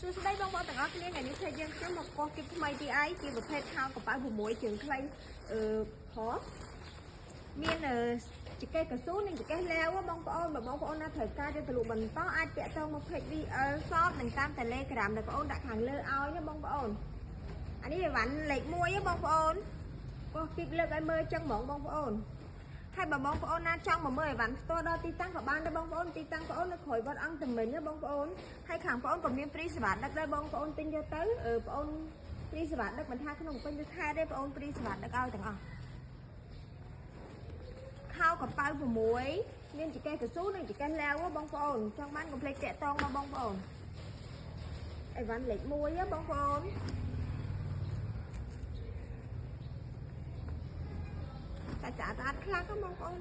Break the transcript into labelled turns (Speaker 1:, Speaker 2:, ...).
Speaker 1: សួស្តីបងប្អូនទាំងអស់គ្នាថ្ងៃនេះខ្ញុំមកកោះគីបថ្មីទីអីជាប្រភេទខោកប៉ៅ6ជើងខ្លីហោមានចកេះកស៊ូនិងចកេះលាវបងប្អូនបើបងប្អូនណាត្រូវការយកទៅលក់បន្តអាចតាក់ទងមក page VL Shop និងតាម Telegram ដែលបងប្អូនដាក់ខាងលើឲ្យណាបងប្អូនអានេះអីវ៉ាន់លេខ1បងប្អូនកោះគីបលើកឲ្យមើលចឹងហ្មងបងប្អូនហើយបើបងប្អូនណាចង់មកមើលអីវ៉ាន់ផ្ទាល់ដល់ទីតាំងក៏បានដែរបងប្អូនទីតាំងបងប្អូននៅក្រោយវត្តអង្គតមិញណាបងប្អូនហើយខាងបងប្អូនក៏មានព្រីសេវាដឹកដែរបងប្អូនទិញយកទៅបងប្អូនព្រីសេវាដឹកមិនថាក្នុងពេញឬខែទេបងប្អូនព្រីសេវាដឹកឲ្យទាំងអស់ខោកប៉ៅ6មានចកេះកស៊ូនិងចកេះលាវបងប្អូនចង់បានកុំភ្លេចតាក់ទងមកបងប្អូនអីវ៉ាន់លេខ1បងប្អូនតែស្អាតខ្លះហ្នឹងបងប្អូន